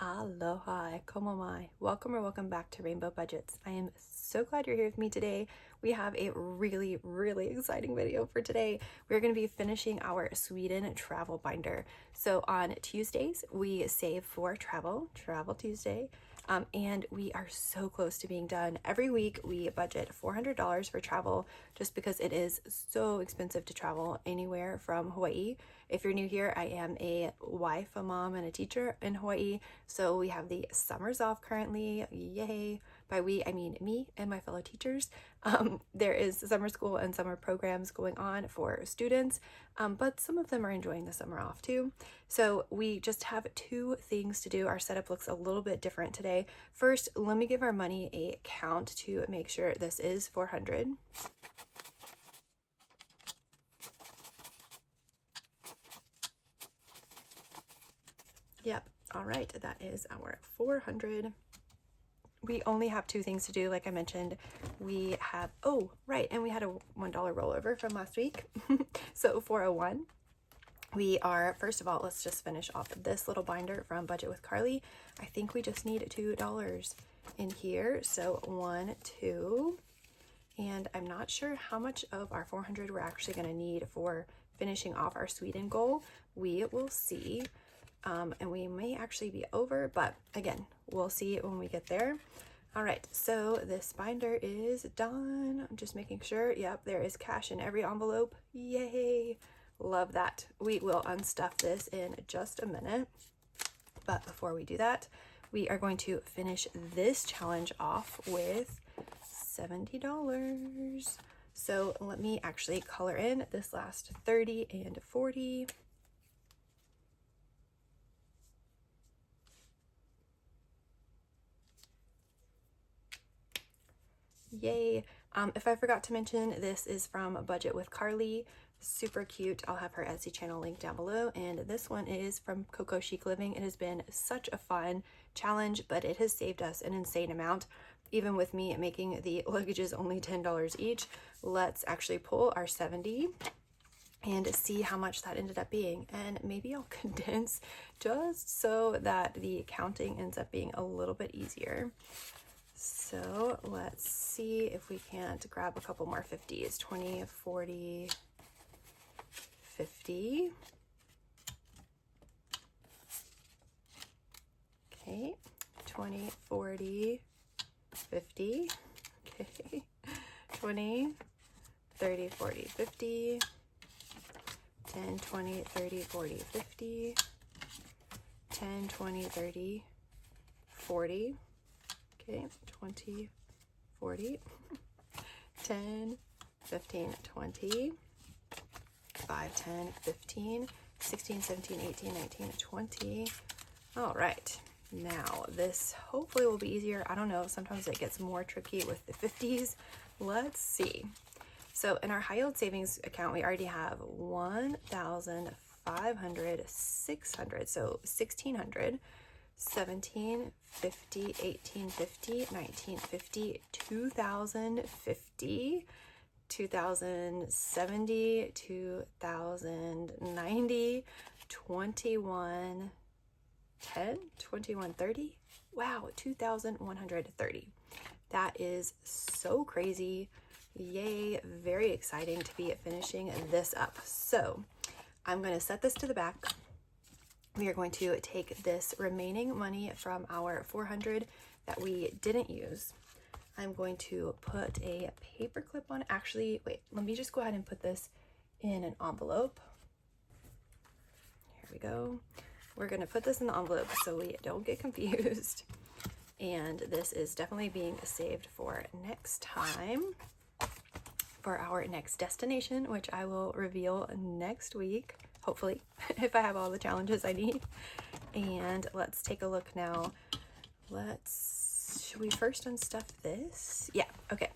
Aloha, como mai. Welcome or welcome back to Rainbow Budgets. I am so glad you're here with me today. We have a really exciting video for today. We're going to be finishing our Sweden travel binder. So on Tuesdays, we save for Travel Tuesday. And we are so close to being done. Every week we budget $400 for travel just because it is so expensive to travel anywhere from Hawaii. If you're new here, I am a wife, a mom, and a teacher in Hawaii. So we have the summers off currently. Yay. By we, I mean me and my fellow teachers. There is summer school and summer programs going on for students, but some of them are enjoying the summer off too. So we just have two things to do. Our setup looks a little bit different today. First, let me give our money a count to make sure this is 400. Yep. All right. That is our 400. We only have two things to do. Like I mentioned, we have, oh, right. And we had a $1 rollover from last week. So 401. We are, first of all, let's just finish off this little binder from Budget with Carly. I think we just need $2 in here. So 1, 2, and I'm not sure how much of our 400 we're actually going to need for finishing off our Sweden goal. We will see. And we may actually be over, but again, we'll see it when we get there. All right, so this binder is done. I'm just making sure. Yep, there is cash in every envelope. Yay, love that. We will unstuff this in just a minute. But before we do that, we are going to finish this challenge off with $70. So let me actually color in this last 30 and 40. Yay. If I forgot to mention, this is from Budget with Carly. Super cute. I'll have her Etsy channel linked down below. And this one is from Kākou Chic Living. It has been such a fun challenge, but it has saved us an insane amount. Even with me making the luggages only $10 each. Let's actually pull our 70 and see how much that ended up being. And maybe I'll condense just so that the counting ends up being a little bit easier. So let's see if we can't grab a couple more 50s. 20, 40, 50. Okay, 20, 40, 50. Okay, 20, 30, 40, 50. 10, 20, 30, 40, 50. 10, 20, 30, 40. Okay, 20, 40, 10, 15, 20, 5, 10, 15, 16, 17, 18, 19, 20. All right, now this hopefully will be easier. I don't know, sometimes it gets more tricky with the 50s. Let's see. So in our high yield savings account, we already have 1,500, 600, so 1,600. 1750, 1850, 1950, 2050, 2070, 2090, 2110, 2130. Wow, 2130. That is so crazy. Yay, very exciting to be finishing this up. So I'm going to set this to the back. We are going to take this remaining money from our 400 that we didn't use. I'm going to put a paper clip on. Actually, wait, let me just go ahead and put this in an envelope. Here we go. We're going to put this in the envelope so we don't get confused. And this is definitely being saved for next time, for our next destination, which I will reveal next week. Hopefully, if I have all the challenges I need. And let's take a look now. Should we first unstuff this? Yeah, okay.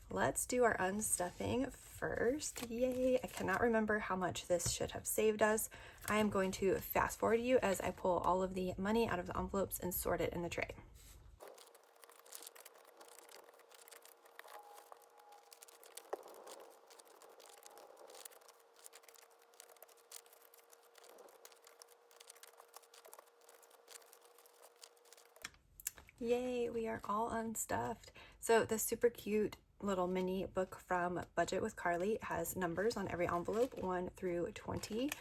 Let's do our unstuffing first. Yay, I cannot remember how much this should have saved us. I am going to fast forward you as I pull all of the money out of the envelopes and sort it in the tray. Yay, we are all unstuffed. So the super cute little mini book from Budget with Carly has numbers on every envelope, 1 through 20.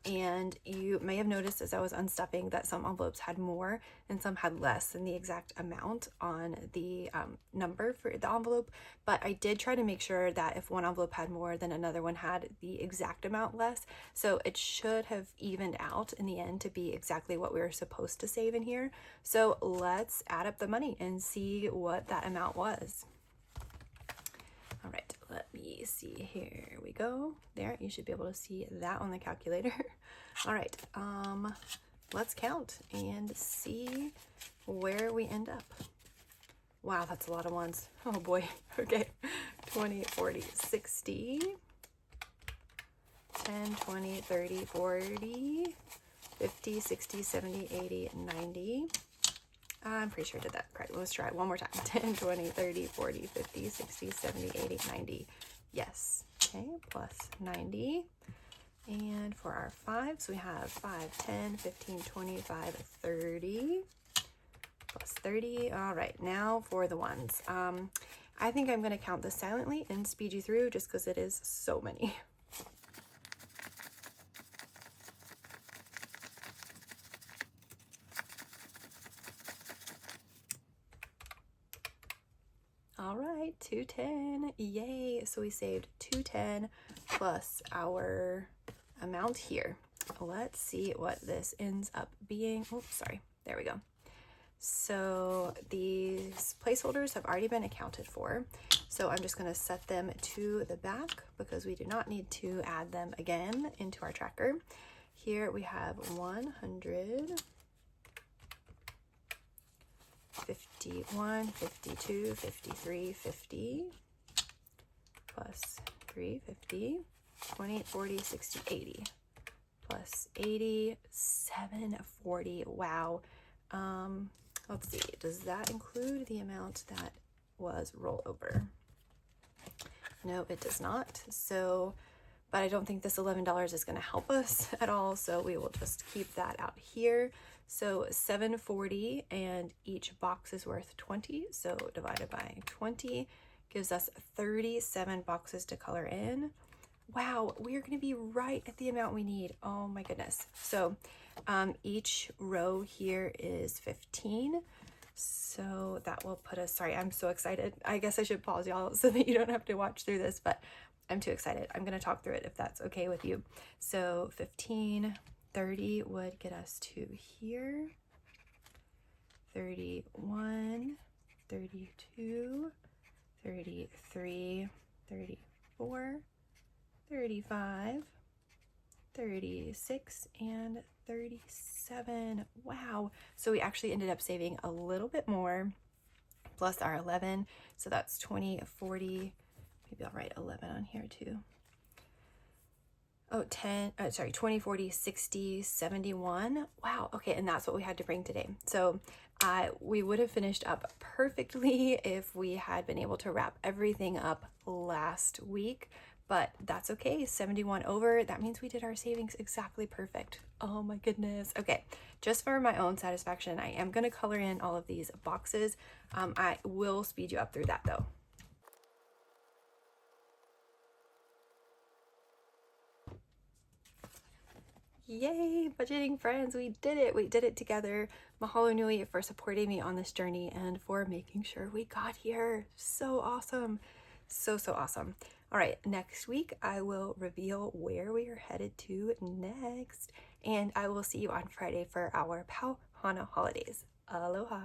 And you may have noticed as I was unstuffing that some envelopes had more and some had less than the exact amount on the number for the envelope. But I did try to make sure that if one envelope had more, then another one had the exact amount less. So it should have evened out in the end to be exactly what we were supposed to save in here. So let's add up the money and see what that amount was. All right, let me see. Here we go. There, you should be able to see that on the calculator. All right, let's count and see where we end up. Wow, that's a lot of ones. Oh boy. Okay, 20, 40, 60, 10, 20, 30, 40, 50, 60, 70, 80, 90. I'm pretty sure I did that correct. Let's try it one more time. 10, 20, 30, 40, 50, 60, 70, 80, 90. Yes. Okay, plus 90. And for our 5s, we have 5, 10, 15, 25, 30. Plus 30. All right, now for the 1s. I think I'm going to count this silently and speed you through just because it is so many. All right, 210, yay. So we saved 210 plus our amount here. Let's see what this ends up being. Oh, sorry, there we go. So these placeholders have already been accounted for. So I'm just gonna set them to the back because we do not need to add them again into our tracker. Here we have 100, 51, 52, 53, 50, plus 350, 20, 40, 60, 80, plus 80, 740. Wow. Let's see, does that include the amount that was rollover? No, it does not. So, but I don't think this $11 is going to help us at all. So we will just keep that out here. So 740, and each box is worth 20. So divided by 20 gives us 37 boxes to color in. Wow, we are going to be right at the amount we need. Oh my goodness. So each row here is 15. So that will put us, sorry, I'm so excited. I guess I should pause y'all so that you don't have to watch through this, but I'm too excited. I'm going to talk through it if that's okay with you. So 15, 30 would get us to here. 31, 32, 33, 34, 35, 36, and 37. Wow. So we actually ended up saving a little bit more plus our 11. So that's 20, 40. Maybe I'll write 11 on here too. Oh, 20, 40, 60, 71. Wow. Okay. And that's what we had to bring today. So we would have finished up perfectly if we had been able to wrap everything up last week, but that's okay. 71 over. That means we did our savings exactly perfect. Oh my goodness. Okay. Just for my own satisfaction, I am going to color in all of these boxes. I will speed you up through that though. Yay, budgeting friends, we did it. We did it together. Mahalo nui for supporting me on this journey and for making sure we got here. So awesome. So awesome. All right, next week I will reveal where we are headed to next, and I will see you on Friday for our Pauhana holidays. Aloha.